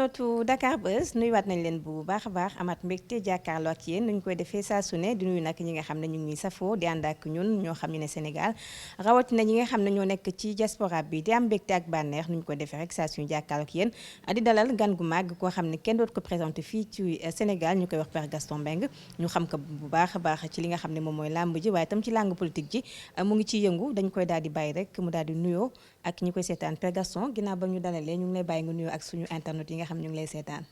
internetu Dakar Buzz nuyuwaat nañ leen bu baax a baax amaat mbégte jàkkaarloo ak yéen nuñ koy defee saa su ne di nuyu nag ñi nga xam ne ñu ngi safoo di ànd ak ñun ñoo xam ne Sénégal rawatina ñi nga xam ne ñoo nekk ci diaspora bi di am mbégte ak bànneex nuñ koy defee rek saa suñu jàkkaarloo ak yéen di dalal gan gu màgg koo xam ne kenn dootu ko présenté fii ci Sénégal ñu koy wax Père Gaston Mbengue ñu xam ko bu baax a baax ci li nga xam ne moom mooy làmb ji waaye itam ci làngu politique ji mu ngi ciy yëngu dañ koy daal di bàyyi rek mu daal di nuyoo ak ñi koy seetaan Père Gaston ginnaaw ba ñu dalalee ñu ngi lay bàyyi nga nuyoo ak suñu internet yi nga xam ñu ngi lay seetaan.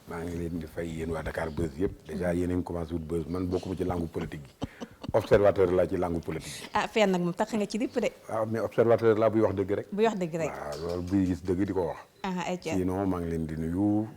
maa ngi leen di fay yéen waa Dakar Buzz yëpp déjà yéen a ngi commencé wut buzz man bokkuma ci langue politique gi observateur laa ci langue politique. ah fenn nag moom tax nga ci ripp de. waaw mais observateur laa buy wax dëgg rek. buy wax dëgg rek waaw loolu buy gis dëgg di ko wax. ay sinon maa ngi leen di nuyu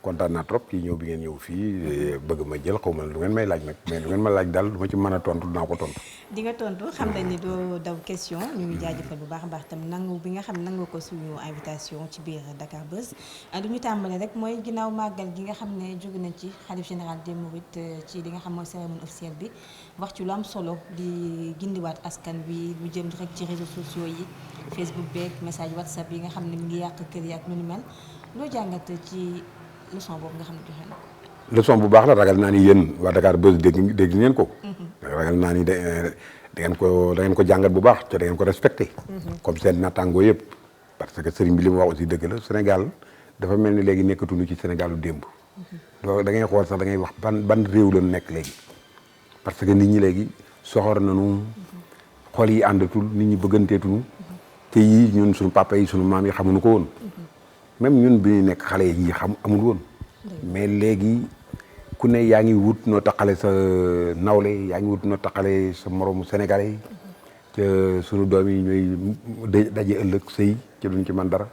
kontaan naa trop ci ñëw bi ngeen ñëw fii bëgg ma jël xaw ma lu ngeen may laaj nag mais lu ngeen ma laaj daal lu ma ci mën a tontu dinaa ko tontu. di nga tontu xam nañ ni doo daw question ñu ngi jaajëfal bu baax a baax tam nangu bi nga xam nangu ko suñu invitation ci biir Dakar Buzz du ñu tàmbale rek mooy ginnaaw màggal gi nga xam ne jóge nañ ci xalif général des mourides ci li nga xam mooy cérémonie officielle bi wax ci lu am solo di gindiwaat askan wi lu jëm rek ci réseaux sociaux yi Facebook beeg message WhatsApp yi nga xam ne mi ngi yàq kër yi ak lu ni mel loo jàngat ci leçon boobu nga xam ne joxe na ko. leçon bu baax la ragal naa ni yéen waa Dakar Buzz dégg ngeen ko. ragal naa ni da ngeen ko jàngat bu baax te da ngeen ko respecté. comme seen nattaangoo yëpp. parce que sëriñ bi li mu wax aussi dëgg la Sénégal dafa mel ni léegi nekkatuñu ci Sénégalu démb. da ngay xool sax da ngay wax ban réew la nekk léegi. parce que nit ñi léegi soxor nañu. xol yi àndatul nit ñi bëgganteetuñu. te yii ñun suñu papa yi suñu maam yi xamuñu ko woon. même ñun bi ñu nekk xale yi amul woon. mais léegi ku ne yaa ngi wut noo taxale sa nawle yaa ngi wut noo taxale sa moromu sénégalais yi te sunu doom yi ñooy daje ëllëg sëy ci duñ ci mën dara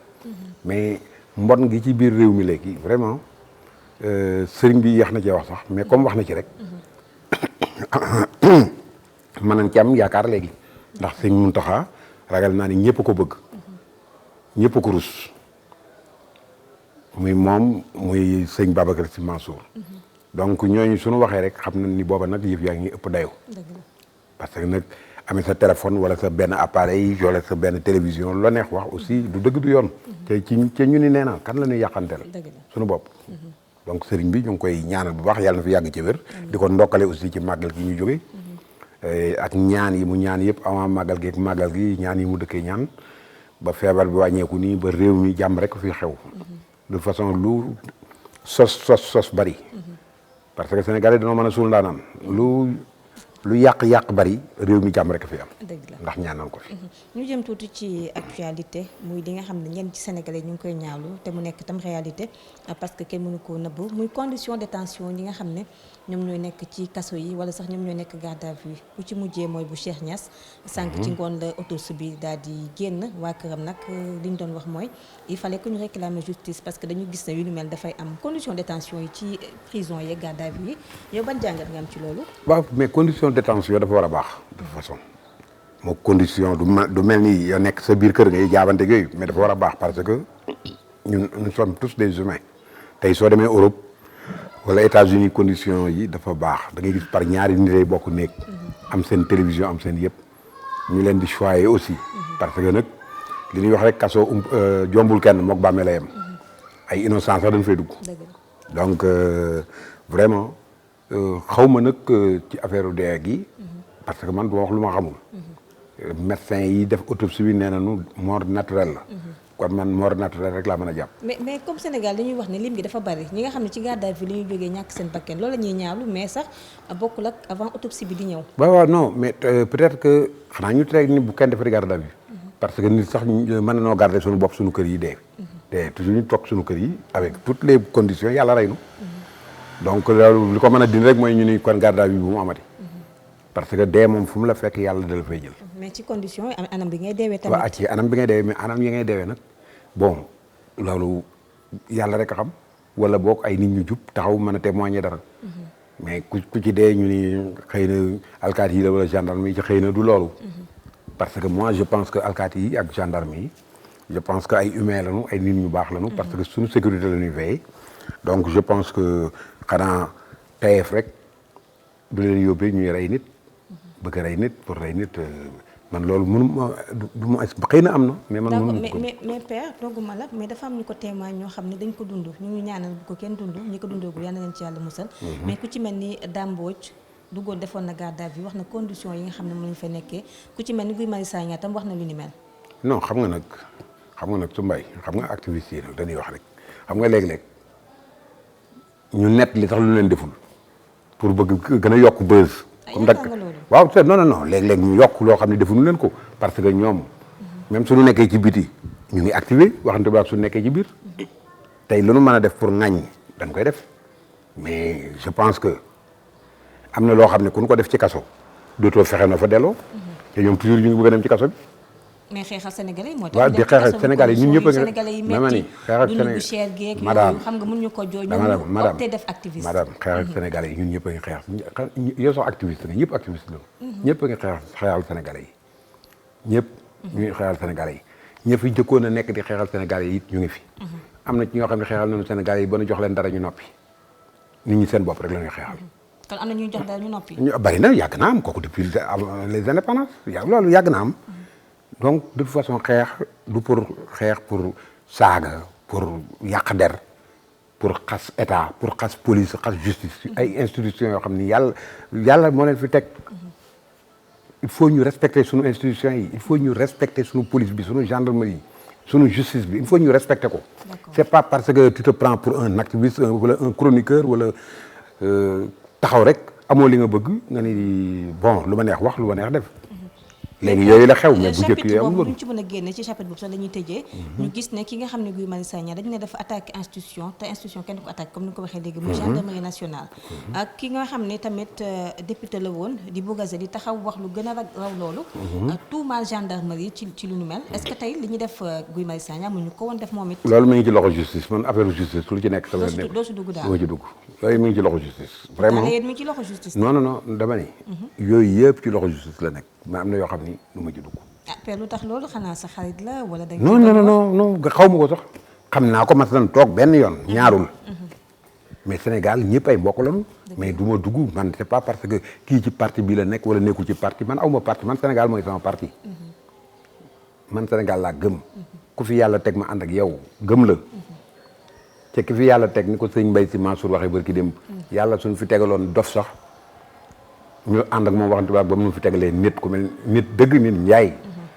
mais mbon gi ci biir réew mi léegi vraiment sëriñ bi yéex na cee wax sax mais comme wax na ci rek mën nañ ci am yaakaar léegi ndax sëñ Muntaxa ragal naa ni ñëpp ko bëgg ñëpp ko rus muy moom muy sëñ Babacar Sy Mansour donc ñooñu suñu waxee rek xam nañ ni booba nag yëf yaa ngi ëpp dayoo parce que nag amee sa téléphone wala sa benn appareil wala sa benn télévision la neex wax aussi du dëgg du yoon te ci ñu ni nee na kan la ñuy yàqanteel suñu bopp donc sëriñ bi ñu ngi koy ñaanal bu baax yàlla na fi yàgg ci wér di ko ndokkale aussi ci màggal gi ñu jóge ak ñaan yi mu ñaan yëpp avant màggal gi ak màggal gi ñaan yi mu dëkkee ñaan ba feebar bi wàññeeku nii ba réew mi jàmm rek fi xew de façon lu sos bari parce que Sénégalais dañoo mën a suul ndaanaan lu yàq bari réew mi jàmm rek fi am. dëgg la ndax ñaanal ko fi. ñu jëm tuuti ci actualité muy li nga xam ne ñenn ci Sénégalais ñu ngi koy ñaawlu te mu nekk tam réalité parce que kenn mënu koo nëbb muy condition de détention ñi nga xam ne ñoom ñooy nekk ci kaso yi wala sax ñoom ñooy nekk garde à vue bu ci mujjee mooy bu Cheikh Niass. sànq ci ngoon la autopsie bi daal di génn waa këram nag li ñu doon wax mooy il fallait que ñu réclamer justice parce que dañu gis ne yu ni mel dafay am condition de détention yi ci prison yeeg garde à vue yi yow ban jàngat nga am ci loolu. waaw mais condition de détention dafa war a baax de toute façon moo condition du mel ni yow nekk sa biir kër ngay jaabante yooyu mais dafa war a baax parce que nous sommes tous des humains tey soo demee Europe wala États-Unis condition yi dafa baax da ngay gis par ñaari nit lay bokk néeg am seen télévision am seen yëpp ñu leen di choyer aussi parce que nag li ñuy wax rek kaso jombul kenn mook bàmmee la yem ay innocent sax dañ fay dugg donc vraiment xaw ma nag ci affaire dee gi parce que man du ma wax lu ma xamul médecin yi def autopsie bi nee nañu mort naturelle la kon man mort naturelle rek laa mën a jàpp mais comme Sénégal dañuy wax ne lim gi dafa bari ñi nga xam ne ci garde à vue li ñuy jógee ñàkk seen bakkan loolu la ñuy ñaawlu mais sax bokkul ak avant autopsie bi di ñëw waaw non mais peut-être que xanaa ñu tere ni bu kenn defati garde à vue parce que nit sax mën nañoo garder suñu bopp suñu kër yi dee te toujours ñu toog suñu kër yi avec toutes les conditions yàlla rey nu donc loolu li ko mën a dindi rek mooy ñu ni kon garde à vue bu mu amati parce que dee moom fu mu la fekk yàlla da la fay jël. mais ci condition anam bi ngay deewee tamit. waaw ci anam bi ngay deewee mais anam yi ngay deewee nag bon loolu yàlla rek a xam wala boog ay nit ñu jub taxaw mën a témoigner dara. mais ku ci dee ñu ni xëy na alkaati yi la wala gendarme yi ci xëy na du loolu. parce que moi je pense que alkaati yi ak gendarme yi je pense que ay humains lañu ay nit ñu baax lañu. parce que suñu sécurité la ñuy veiller donc je pense que xanaa tayef rek du leen yóbbee ñuy rey nit. bëgg rey nit pour rey nit man loolu mënuma du ma xëy na am na mais man mënuma ko. mais père dogguma la mais dafa am ñu ko témoin ñoo xam ne dañ ko dund ñu ngi ñaanal bu ko kenn dund ñi ko dundagul yal na leen ci yàlla musal. mais ku ci mel ni Dame Mbodj duggoon defoon na garde à vue wax na condition yi nga xam ne moom lañu fa nekkee ku ci mel ni Guy Marius Sagna tam wax na lu ni mel. non xam nga nag su mbay xam nga activiste yi nag dañuy wax rek xam nga léeg-léeg ñu net li tax lu leen deful pour bëgg gën a yokk buzz. comme dak waaw c'est non léeg-léeg ñu yokk loo xam ne defuñu leen ko parce que ñoom même suñu nekkee ci biti ñu ngi activé waxante ba ak suñu nekkee ci biir tey lu nu mën a def pour ŋaññi dañ koy def mais je pense que am na loo xam ne ku ñu ko def ci kaso dootoo fexe na fa delloo te ñoom toujours ñu ngi bëgg a dem ci kaso bi. mais xeexal sénégalais moo tax. waaw di xeexal sénégalais ñun ñëpp a sénégalais yi metti dundu bu cher geeg madame xam nga mun ñu ko jooy ñoom ñu opté def activiste. madame xeexal sénégalais yi ñun ñëpp a ngi xeex yow sax activiste nga ñëpp activiste la ñëpp a ngi xeexal sénégalais yi ñëpp ñu ngi xeexal sénégalais yi ñëpp yi jëkkoon a nekk di xeexal sénégalais yi it ñu ngi fi am na ci ñoo xam ne xeexal nañu sénégalais yi ba nu jox leen dara ñu noppi nit ñi seen bopp rek la ñuy xeexal. kon am na ñuy jox dara ñu noppi. bari na yàgg na am kooku depuis les indépendances loolu yàgg na am. donc de toute façon xeex du pour xeex pour saaga pour yàq der pour xas état pour xas police xas justice ay institutions yoo xam ni yàlla moo leen fi teg il faut ñu respecter sunu institutions yi il faut ñu respecter sunu police bi sunu gendarmerie sunu justice bi il faut ñu respecter ko. c'est pas parce que tu te prends pour un activiste wala un chroniqueur wala taxaw rek amoo li nga bëgg nga ni bon lu ma neex wax lu ma neex def. léegi yooyu la xew mais bu njëkk yooyu amul woon ñu ci mën a génne ci chapitre boobu sax la ñuy tëjee ñu gis ne ki nga xam ne Guy Marius Sagna dañu ne dafa attaqué institution te institution kenn du ko attaqué comme ni nga ko waxee léegi muy gendarmerie nationale ak ki nga xam ne tamit député la woon di Bougazelli di taxaw wax lu gën a raw loolu tuumaal gendarmerie ci lu nu mel est-ce que tey li ñu def Guy Marius Sagna mu ñu ko woon def moom it loolu mi ngi ci loxo justice man affaire justice lu ci nekk sama nekk doo si dugg daal doo ci dugg yooyu mi ngi ci loxo justice vraiment yéen mi ngi ci loxo justice non dama ni yooyu yëpp ci loxo justice la nekk mais am na yoo xam ni du ma ci dugg père lu tax loolu xanaa sa xarit la wala da non xaw ma ko sax xam naa ko mas nañ toog benn yoon ñaarul mais Sénégal ñëpp ay mbokk lañu mais du ma dugg man c'est pas parce que kii ci parti bi la nekk wala nekkul ci parti man awma parti man Sénégal mooy sama parti man Sénégal laa gëm ku fi yàlla teg ma ànd ak yow gëm la te ki fi yàlla teg ni ko sëñ Mbaye Sy Mansour waxee barki dem yàlla suñu fi tegaloon dof sax ñu ànd ak moom waxante ba mu fi tegalee nit ku mel nit dëgg nit njaay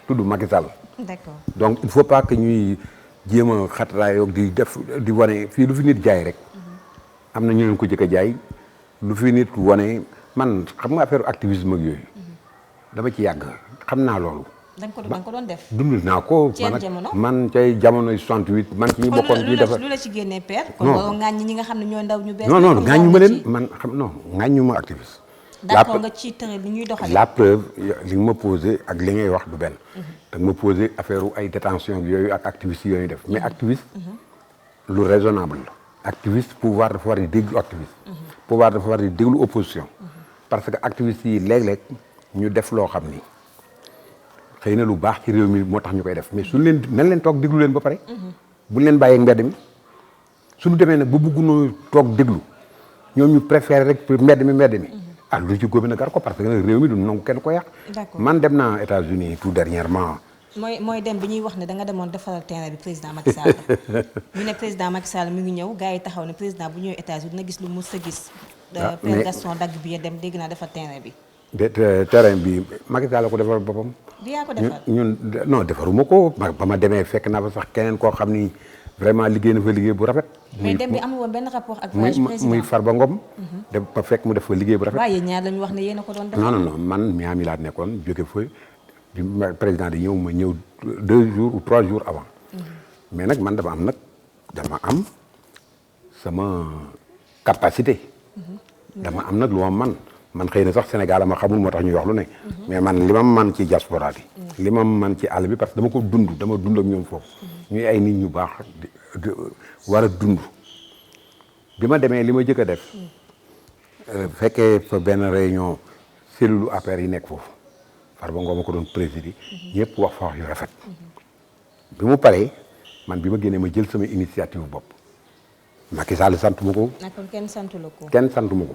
tudd Macky Sall. D'accord. Donc il faut pas que ñuy jéem a xatraayoo di wane fii lu fi nit jaay rek am na ñu leen ko jëkk a jaay lu fi nit wane man xam nga affaire activisme ak yooyu dama ci yàgg xam naa loolu. da nga ko doon def. dund naa ko man cay jamonoy 68 man ci ñu bokkoon ci defar lu la ci génnee père. kon loolu ŋàññi ñi nga xam ne ñooy ndaw ñu bees. non ŋàññu ma leen man xam non ŋàññu ma activiste. d'accord nga ci tëral li ñuy doxalee. la preuve li nga ma posé ak li ngay wax du benn. da nga ma posé affaire ay détention yooyu ak activiste yooyu def mais activiste. lu raisonnable la. activiste pouvoir dafa war di déglu activiste. pouvoir dafa war di déglu opposition. parce que activiste yi léeg-léeg ñu def loo xam ni xëy na lu baax ci réew mi moo tax ñu koy def mais suñu leen nan leen toog déglu leen ba pare. buñ leen bàyyee mbedd mi suñu demee nag ba bëggunoo toog déglu ñoom ñu préféré rek mbedd mi. ah lu ci góobe na gar ko parce que nag réew mi du nangu kenn ko yàq. man dem naa États-Unis tout dernièrement. mooy dem bi ñuy wax ne da nga demoon defaral terrain bi président Macky Sall. ñu ne président Macky Sall mi ngi ñëw gars yi taxaw ne président bu ñëwee États-Unis dina gis lu mu sa gis. Père Gaston dagg bi dem dégg naa defar terrain bi. terrain bi Macky Sall ko defar boppam. bi yaa ko defar ñun non defaruma ko ba ma demee fekk naa fa sax keneen koo xam ni vraiment liggéey na fa liggéey bu rafet. mais dem bi amul woon benn rapport ak voyage président muy Farba Ngom. dem ba fekk mu def fa liggéey bu rafet. waaye ñaar lañu wax ne yéen a ko doon defar. non man Miami laa nekkoon jóge fa bi président di ñëw ma ñëw 2 jours ou 3 jours avant. mais nag man dama am sama capacité. dama am nag lu ma man xëy na sax Sénégal ma xamul moo tax ñuy wax lu ne. mais man li ma man ci diaspora bi. li ma man ci àll bi parce que dama ko dund ak ñoom foofu. ñuy ay nit ñu baax war a dund. bi ma demee li ma jëkk a def. fekkee fa benn réunion cellule APR yi nekk foofu. Farba Ngom ma ko doon présider. ñëpp wax fa wax yu rafet. bi mu paree man bi ma génnee ma jël sama initiative bopp. Macky Sall sant ma ko. kon kenn santu la ko. kenn santu ma ko.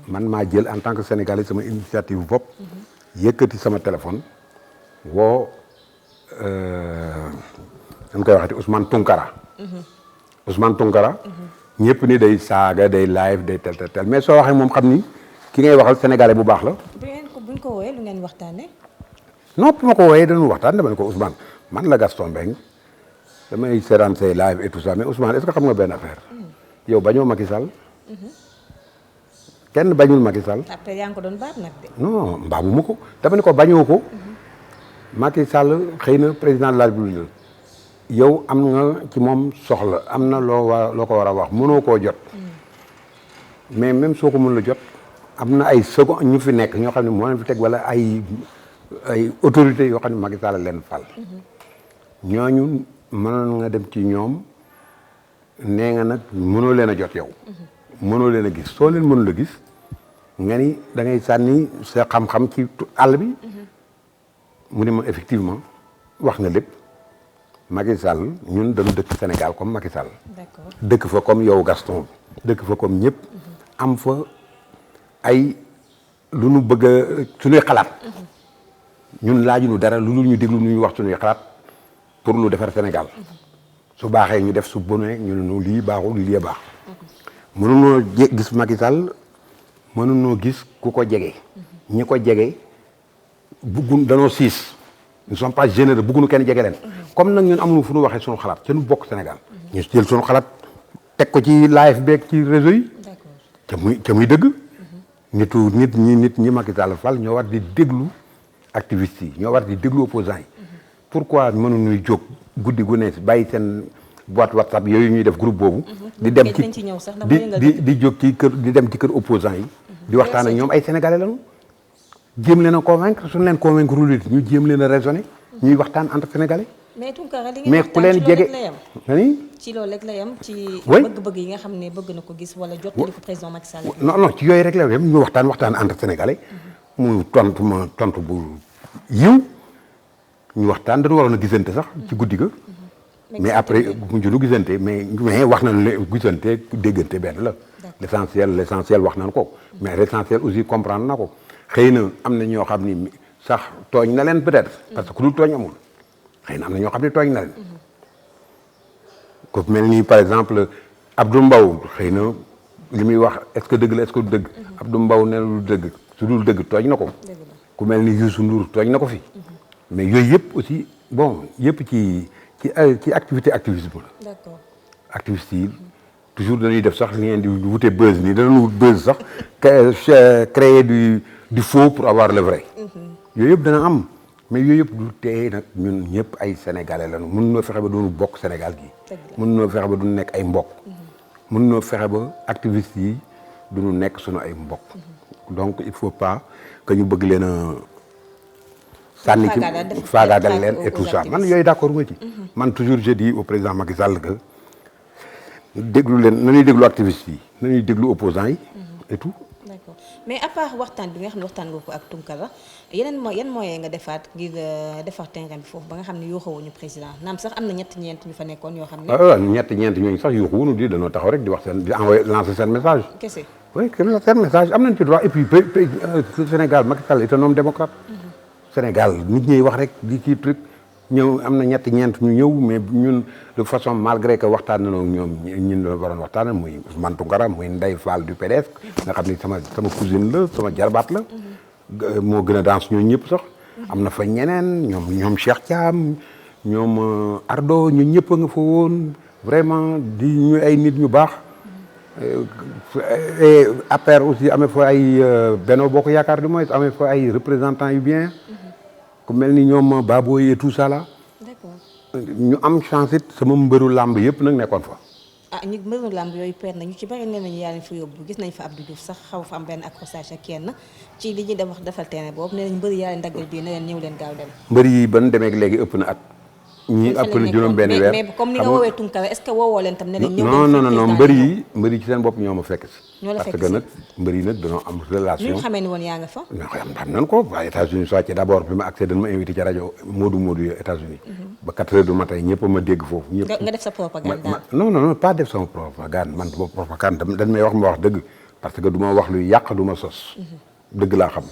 man maa jël en tant que sénégalais sama initiative bopp. yëkkati sama téléphone woo dañ koy waxati Ousmane Tounkara. Ousmane Tounkara. ñëpp ni day saaga day live day tel mais soo waxee moom xam ni ki ngay waxal sénégalais bu baax la. buñ ko wooyee lu ngeen waxtaanee. non bu ma ko wooyee dañu waxtaan dama ne ko Ousmane man la Gaston Mbengue damay seetaan say live et tout ça mais Ousmane est-ce que xam nga benn affaire yow bañoo Macky Sall. kenn bañul Macky Sall. après yaa ngi ko doon baat nag de. non mbaabu ma ko dama ne ko bañoo ko. Macky Sall xëy na président de la République yow am nga ci moom soxla am na loo ko war a wax mënoo koo jot. mais même soo ko mën la jot am na ay second ñu fi nekk ñoo xam ne moo leen fi teg wala ay autorités yoo xam ne Macky Sall leen fal. ñooñu mënoon nga dem ci ñoom nee nga nag mënoo leen a jot yow. mënoo leen a gis soo leen mënul a gis nga ni da ngay sànni sa xam-xam ci àll bi. mu ne ma effectivement wax nga lépp Macky Sall ñun dañu dëkk Sénégal comme Macky Sall. d'accord dëkk fa comme yow Gaston dëkk fa comme ñëpp. am fa ay lu nu bëgg a suñuy xalaat. ñun laajuñu dara lu dul ñu déglu nu ñuy wax suñuy xalaat pour lu defar Sénégal. su baaxee ñu def su bonee ñu ne lii baaxul lii baax. mënunoo gis Macky Sall mënunoo gis ku ko jege. ñi ko jege. buggun danoo siis nous sommes pas généreux buggunu kenn jege leen comme nag ñun amuñu fu ñu waxee suñu xalaat ca nu bokk Sénégal ñu jël suñu xalaat teg ko ci live beeg ci réseau yi ca muy dëgg nit ñi Macky Sall fal ñoo war di déglu activistes yi ñoo war di déglu opposants yi pourquoi mënuñuy jóg guddi gu ne bàyyi seen boîte WhatsApp yooyu ñuy def groupe boobu di dem ci di jóg ci kër di dem ci kër opposants yi di waxtaan ak ñoom ay sénégalais lañu jéem leen a convaincre suñu leen convaincre lu ñu jéem leen a raisonner ñuy waxtaan entre sénégalais. mais Tounkara li mais ku leen jege ci loolu rek la yam ci bëgg-bëgg yi nga xam ne bëgg na ko gis wala jottali ko président Macky Sall. non ci yooyu rek la yam ñu waxtaan entre sénégalais. mu tontu bu yiw ñu waxtaan dañu waroon a gisante sax ci guddi ga. mais après mujj nu gisante mais wax nañu ne gisante déggante benn la. l'essentiel wax nañu ko. mais l'essentiel aussi comprendre na ko. xëy na am na ñoo xam ni sax tooñ na leen peut-être parce que ku dul tooñ amul xëy na am na ñoo xam ne tooñ na leen ko mel ni par exemple Abdou Mbow xëy na li muy wax est-ce que dëgg la est-ce que du dëgg Abdou Mbow ne lu dëgg su dul dëgg tooñ na ko ku mel ni Youssou Ndour tooñ na ko fi mais yooyu yëpp aussi bon yëpp ci activisme la d'accord activiste yi toujours dañuy def sax li ngeen di wute buzz nii danañu wut buzz sax créer du faux pour avoir le vrai. yooyu yëpp dana am mais yooyu yëpp du tee nag ñun ñëpp ay sénégalais lañu mën noo fexe ba doonu bokk Sénégal gi mën noo fexe ba duñu nekk ay mbokk mën noo fexe ba activistes yi duñu nekk suñu ay mbokk donc il faut pas que ñu bëgg leen a sànni ci faagaagal leen et tout ça man yooyu d'accord nga ci man toujours je dis au président Macky Sall que déglu leen nañuy déglu activistes yi nañuy déglu opposants yi et tout. d'accord mais à part waxtaan bi nga xam ne waxtaan nga ko ak Tounkara yan moyen nga defaat ngir defar terrain bi foofu ba nga xam ne yuuxawuñu président naam sax am na ñett-ñeent ñu fa nekkoon yoo xam ne. waaw ñett-ñeent ñooñu sax yuuxuwuñu di dañoo taxaw rek di wax seen di envoyer lancer seen message. kese oui seen message am nañ ci droit et puis Sénégal Macky Sall est un homme démocrate. Sénégal nit ñuy wax rek di kii truc. ñëw am na ñett-ñeent ñu ñëw mais ñun de façon malgré que waxtaan nañoo ñoom ñun la waroon waxtaan muy Ousmane Tounkara muy Ndeye Fall du PDS nga xam ni sama cousine la sama jarbaat la moo gën a danse ñooñu ñëpp sax am na fa ñeneen ñoom Cheikh Thiam ñoom Ardo ñu ñëpp a nga fa woon vraiment di ñu ay nit ñu baax et APR aussi amee fa ay Benno Bokk Yaakaar du moins amee fa ay représentants yu bien ku mel ni ñoom Baboy et tout ça là. d'accord ñu am chance it sama mbëru làmb yëpp nag nekkoon fa. ñu mbëru làmb yooyu per nañu ci bari nee nañu yaa leen fa yóbbu gis nañ fa Abdou Diouf sax xaw fa am benn accrochage ak kenn ci li ñuy dem wax defal terrain boobu nee nañ mbëri yaa leen daggal bii ne leen ñëw leen gaaw dem. mbëri yi ban demee léegi ëpp na at. ñii ëpp na juróom benn weer mais comme ni nga woowee Tounkara est-ce que woowoo leen tam ne leen ñëw non mbëri yi ci seen bopp ñoo ma fekk si. ñoo la fekk si parce que nag mbëri yi nag dañoo am relation. ñu xamee ni woon yaa nga fa. xam nañ ko waa États-Unis soo ci d'abord bi ma accès dañ ma invité ci rajo Modou États-Unis ba 4 heures du matin ñëpp ma dégg foofu. ñëpp nga def sa propagande non pas def sama propagande man du ma propagande dañ may wax ma wax dëgg parce que du ma wax luy yàq du ma sos. dëgg laa xam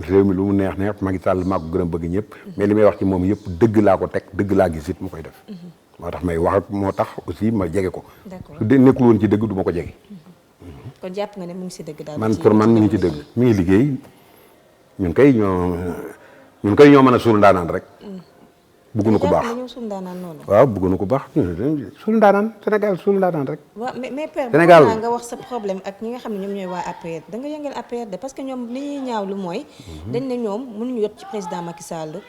réew mi lu mu neex neex Macky Sall maa ko gën a bëgg ñëpp mais li may wax ci moom yëpp dëgg laa ko teg dëgg laa gis it mu koy def moo tax may wax ak moo tax aussi ma jege ko su dee nekkul woon ci dëgg du ma ko jege kon jàpp nga ne mu ngi si dëgg daal man pour man mi ngi ci dëgg mi ngi liggéey ñun kay ñoo mën a suul ndaanaan rek bëgguñu ko baax waaw bëgguñu ko baax suul ndaanaan Sénégal suul ndaanaan rek. waaw mais père Sénégal nga wax sa problème ak ñi nga xam ne ñoom ñooy waa APR da nga yëngal APR de parce que ñoom li ñuy ñaaw lu mooy. dañ ne ñoom mënuñu yot ci président Macky Sall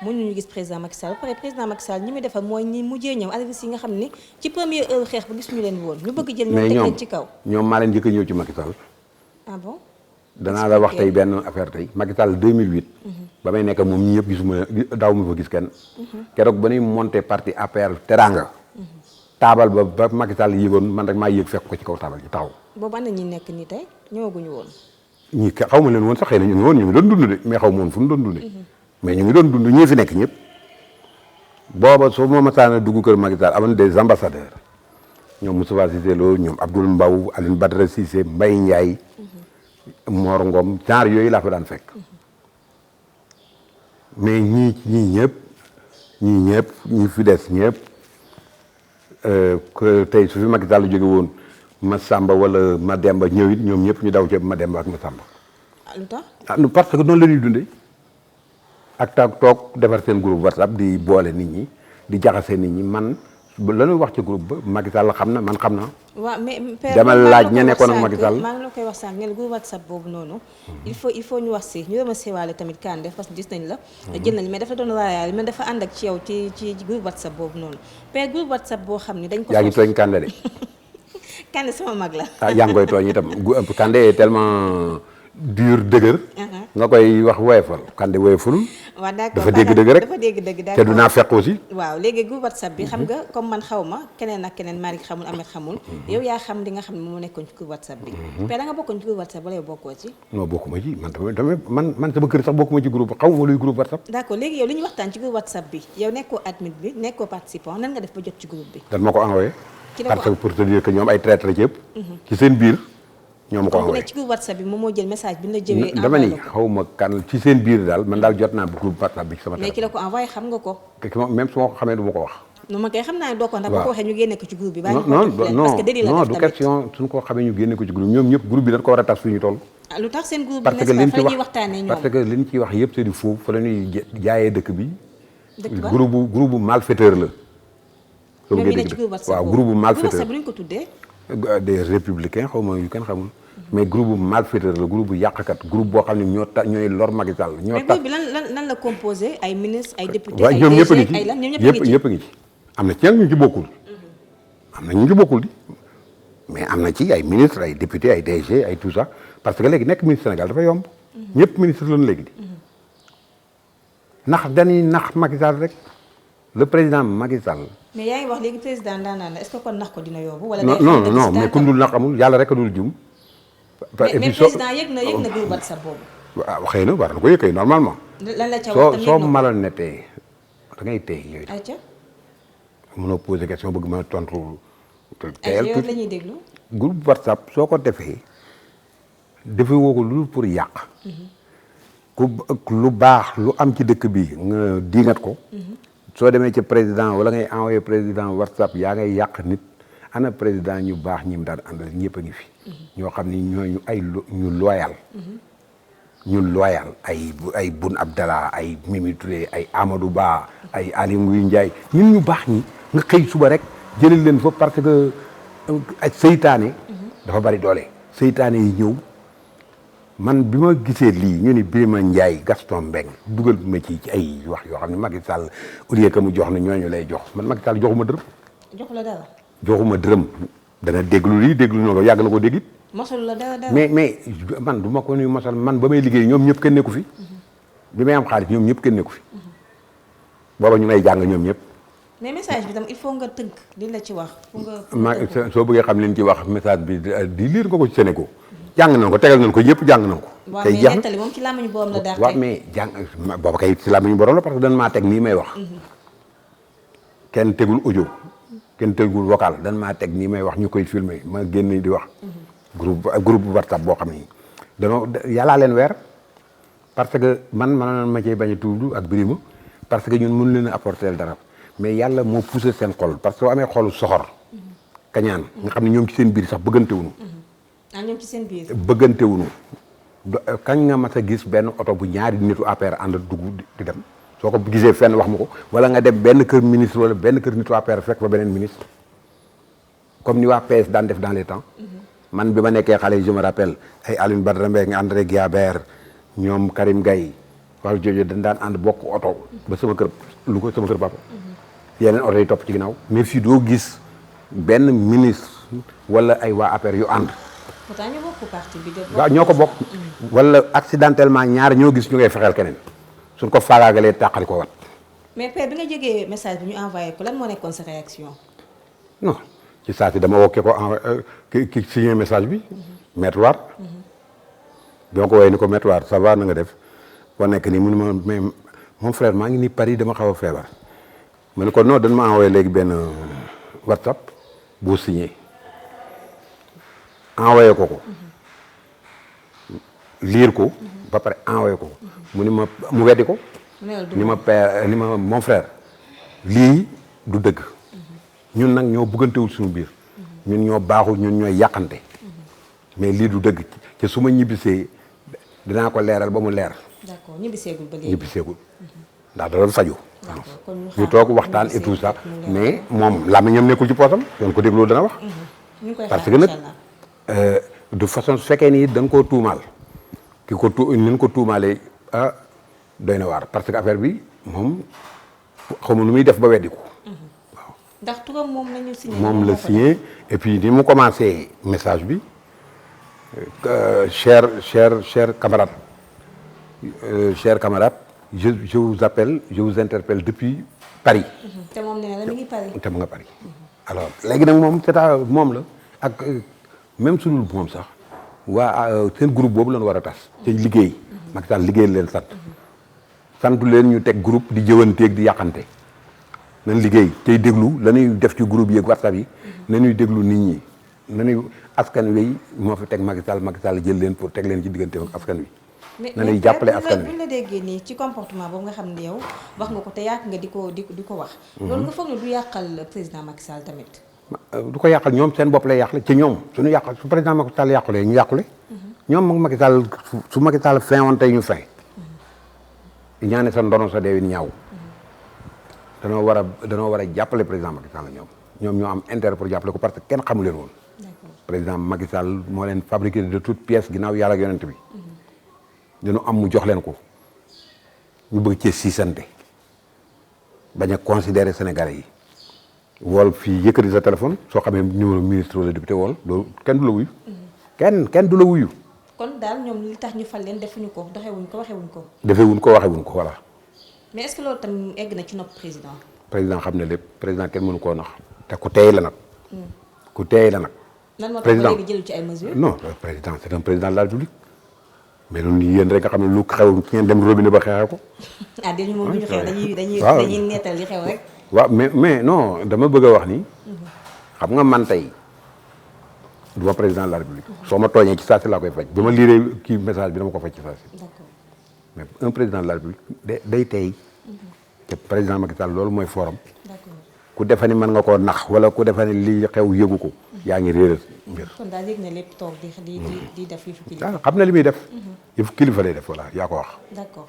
mënuñu gis président Macky Sall ba pare président Macky Sall ñi muy defal mooy ñi mujjee ñëw arrivistes yi nga xam ni ci première heure xeex ba gis ñu leen woon ñu bëgg jël ñoom teg leen ci kaw. ñoom maa leen njëkk a ñëw ci Macky Sall. ah bon. danaa la wax tey benn affaire tey Macky Sall 2008. ba may nekk moom ñi ñëpp gisuma daaw ma fa gis kenn. keroog ba ñuy monté parti APR Teranga. taabal ba Macky Sall yéegoon man rek maa yéeg fekk ko ci kaw taabal ji taxaw. boobu ana ñi nekk nii tey ñëwaguñu woon. ñii xaw ma leen woon sax xëy na ñu ngi woon ñu ngi doon dund de mais xaw ma woon fu mu doon dundee. mais ñu ngi doon dund ñii fi nekk ñëpp. booba soo ma masaana dugg kër Macky Sall amoon des ambassadeurs. ñoom Moustapha Cissé Lo ñoom Abdoul Mbaw Aline Badara Cissé Mbaye Ndiaye. Mor Ngom genre yooyu laa fa daan fekk mais ñii ñëpp ñi fi des ñëpp tey su fi Macky Sall jóge woon ma Samba wala ma Demba ñëw it ñoom ñëpp ñu daw ci ma Demba ak ma Samba. lu tax parce que noonu la ñuy dundee ak toog defar seen groupe WhatsApp di boole nit ñi di jaxase nit ñi man la ñuy wax ci groupe ba Macky Sall xam na man xam naa. waaw mais demal laaj ña nekkoon ak Macky Sall maa ngi la koy wax sànq ne la groupe WhatsApp boobu noonu. il faut ñu wax si ñu remercier waale tamit Kandé parce que gis nañ la. jël nañ mais dafa doon raayaale mais dafa ànd ak ci yow ci groupe WhatsApp boobu noonu père groupe WhatsApp boo xam ni dañ ko. yaa ngi tooñ Kandé de. Kandé sama mag la. ah yaa ngi koy tooñ itam Kandé est tellement dur dëgër. nga koy wax woyefal Kandé woyeful. waaw d'accord dafa dégg dëgg rek dafa dégg dëgg d'accord te du naa fekk aussi. waaw léegi groupe WhatsApp bi xam nga comme man xaw ma keneen ak keneen Malick xamul Ahmed xamul. yow yaa xam li nga xam ne moo nekkoon ci groupe WhatsApp bi. mais da nga bokkoon ci groupe WhatsApp wala yow bokkoo ci. non bokkuma ci man sama kër sax bokkuma ci groupe xaw ma luy groupe WhatsApp. d'accord léegi yow li ñu waxtaan ci groupe WhatsApp bi yow nekkoo admin bi nekkoo participant nan nga def ba jot ci groupe bi. dan ma ko envoyé. ci la ko parce que pour te dire que ñoom ay traître ci yëpp. ci seen biir. ñoo ma ko envoyé ku nekk ci groupe WhatsApp bi moom moo jël message bi ñu la jëwee. dama ni xaw ma kan ci seen biir daal man daal jot naa bu groupe WhatsApp bi ci sama téléphone. mais ki la ko envoyé xam nga ko. même su ma ko xamee du ma ko wax. non ma koy xam naa ne doo ko ndax boo ko waxee ñu génne ko ci groupe bi. non non du question suñu ko xamee ñu génne ko ci groupe ñoom ñëpp groupe bi dañ ko war a tas suñu toll. lu tax seen groupe bi n'est-ce pas fa la ñuy waxtaanee ñoom parce que li ñu ciy wax yëpp c'est du faux fa la ñuy jaayee dëkk bi. dëkk ba groupe bu malfaiteur la. ñoom ñu ne ci groupe WhatsApp waaw groupe bu malfaiteur bu ñu ko tuddee. des républicains xaw ma yu kenn xamul. mais groupe bu malfaiteur la groupe bu yàqkat groupe boo xam ne ñooy lor Macky Sall. mais groupe bi lan la composé ay ministres ay députés ay DG ay lan ñoom ñëpp a ngi ci am na ci ñu ci bokkul. am na ñu ci bokkul di mais am na ci ay ministres ay députés ay DG ay tout ça parce que léegi nekk ministre Sénégal dafa yomb. ñëpp ministre lañu léegi di. ndax dañuy nax Macky Sall rek le président Macky Sall. mais yaa ngi wax léegi président daanaan la est-ce que kon nax ko dina yomb. wala non mais ku dul nax amul yàlla rek a dul jum. mais président yëg na groupe WhatsApp boobu. waaw xëy na war na ko yëg kay normalement. lan la ca wax soo maloon ne tey da ngay tey yooyu. ayca. mënoo poser question bëgg ma tontu. ay yow la ñuy déglu. groupe WhatsApp soo ko defee woo ko lu pour yàq. lu baax lu am ci dëkk bi nga diingat ko. soo demee ci président wala ngay envoyé président WhatsApp yaa ngay yàq nit. ana président ñu baax ñi mu daan àndal ñëpp a ngi fi. ñoo xam ni ñooñu ñu loyal. ñu loyal ay Boun Abdallah ay Mimi Touré ay Amadou Ba ay Aly Ngouille Ndiaye ñun ñu baax ñi nga xëy suba rek jëlee leen fa parce que ak seytaane. dafa bari doole. seytaane yi ñëw man bi ma gisee lii ñu ni Birima Ndiaye Gaston Mbengue dugal ma ci ay wax yoo xam ne Macky Sall au lieu que mu jox na ñooñu lay jox man Macky Sall joxuma dërëm. joxu la dara. joxuma dërëm dana déglu lii déglu na ko yàgg na ko dégg it. mosul la dara mais man du ma ko nuyu mosal man ba may liggéey ñoom ñëpp kenn nekku fi. bi may am xaalis ñoom ñëpp kenn nekku fi. booba ñu may jàng ñoom ñëpp. mais message bi tam il faut nga tënk li la ci wax. soo bëggee xam leen ci wax message bi di lire nga ko ci Sénégal. jàng nañ ko tegal nañ ko yëpp jàng nañ ko. tey jeex na nettali moom ci làmmiñu borom la daa waaw mais jàng booba kay ci làmmiñu borom la parce que dañ maa teg nii may wax. kenn tegul audio. kenn tegul vocal dan maa teg nii may wax ñu koy filmer ma génn di wax. groupe WhatsApp boo xam ni danoo yàllaa leen weer parce que man ma cee bañ a tudd ak Birima parce que ñun mënu leen a apporter dara mais yàlla moo poussé seen xol parce que soo amee xolu soxor kañaan nga xam ne ñoom ci seen biir sax bëggantewuñu ñoom ci seen biir bëggantewuñu kañ nga mas a gis benn oto bu ñaari nitu APR ànd dugg di dem soo ko gisee fenn wax ma ko wala nga dem benn kër ministre wala benn kër nitu APR fekk fa beneen ministre comme ni waa PS daan def dans les temps man bi ma nekkee xale yi je me rappelle ay Alioune Badara Mbengue André Guillabert ñoom Karim Gaye wala jooju dañ daan ànd bokk oto ba sama kër lu ko sama kër papa yeneen oto yi topp ci ginnaaw mais fii doo gis benn ministre wala ay waa APR yu ànd pourtant ñu bokk parti bi waaw ñoo ko bokk wala accidentellement ñaar ñoo gis ñu ngay fexeel keneen suñ ko faagaagalee tàqali ko wat mais père bi nga jógee message bi ñu envoyé ko lan moo nekkoon sa réaction non ci saa si dama wokkee ko ki signé message bi Maître War bi ma ko woowee ni ko Maître War ça va na nga def boo nekk nii mënu ma mais mon frère maa ngi nii Paris dama xaw a feebar ma ne ko non dañ ma envoyé léegi benn WhatsApp boo signé envoyé ko lire ko ba pare envoyé ko mu ni ma mu weddi ko ni ma père ni ma mon frère lii du dëgg ñun nag ñoo bëggantewul suñu biir ñun ñoo baaxul ñun ñooy yàqante mais lii du dëgg te su ma ñibbisee dinaa ko leeral ba mu leer. d'accord ñibbiseegul ba léegi ñibbiseegul ndax da doon faju ñu toog waxtaan et tout ça mais moom làmmiñam nekkul ci poosam doon ko dégloo dana wax parce que nag de façon su fekkee nii dañ koo tuumaal ki ko ni ko tuumaalee doy na waar parce que affaire bi moom xaw ma nu muy def ba weddi ko waaw. ndax turam moom la ñu signé. moom la signé et puis ni mu commencé message bi chers camarades je vous appelle je vous interpelle depuis Paris. te moom nee na la mi ngi Paris. te mu nga Paris. alors léegi nag moom c'est moom la ak même su dul moom sax waa seen groupe boobu lañu war a tas. te liggéey. Macky Sall liggéey leen sant. santu leen ñu teg groupe di jëwanteeg di yàqante. nañ liggéey tey déglu la ñuy def ci groupe yeeg WhatsApp yi. nañuy déglu nit ñi. nañuy askan wi moo fi teg Macky Sall jël leen pour teg leen ci diggante ak askan wi. nañuy jàppale askan wi mais la déggee nii ci comportement boobu nga xam ne yow wax nga ko te yàq nga di ko wax. loolu nga foog ne du yàqal président Macky Sall tamit. du ko yàqal ñoom seen bopp lay yàqale ci ñoom suñu yàqal su président Macky Sall yàqulee ñu yàqule. ñoom moom Macky Sall su Macky Sall fin woon tey ñu fin. ñaane sa ndono sa deewin ñaaw. danoo war a jàppale président Macky Sall ñoom ñoo am intérêt pour jàppale ko parce que kenn xamu leen woon. président Macky Sall moo leen fabriqué de toutes pièces ginnaaw yàlla ak yonent bi. dañu am mu jox leen ko ñu bëgg cee siisante bañ a considérer Sénégalais yi wool fii yëkkati sa téléphone soo xamee numéro ministre wala député wool loolu kenn du la wuyu. kenn du la wuyu. kon daal ñoom li tax ñu fal leen defuñu ko doxewuñ ko waxewuñ ko. defewuñ ko waxewuñ ko voilà. mais est-ce que loolu tam egg na ci nopp président. président xam ne lépp président kenn mënu koo nax te ku teey la nag. ku teey la nag. lan moo tax ba léegi jëlu ci ay mesures. non président c'est un président de la République. mais loolu yéen rek nga xam ne lu xew ci ngeen dem robinet ba xeexee ko. dañu moom bu ñu xew dañuy nettal li xew rek. waaw mais non dama bëgg a wax ni. xam nga man tey du ma président de la République. soo ma tooñee ci saa si laa koy faj ba ma liiree kii message bi dama ko faj ci saa si. d'accord mais un président de la République day tey. te président Macky Sall loolu mooy forum. d'accord ku defa ni mën nga koo nax wala ku defa ni li xew yëgu ko. yaa ngi réeral mbir. kon daal yëg na lépp toog di def yëfu kilifa. xam na li muy def. yëfu kilifa lay def voilà yaa ko wax. d'accord.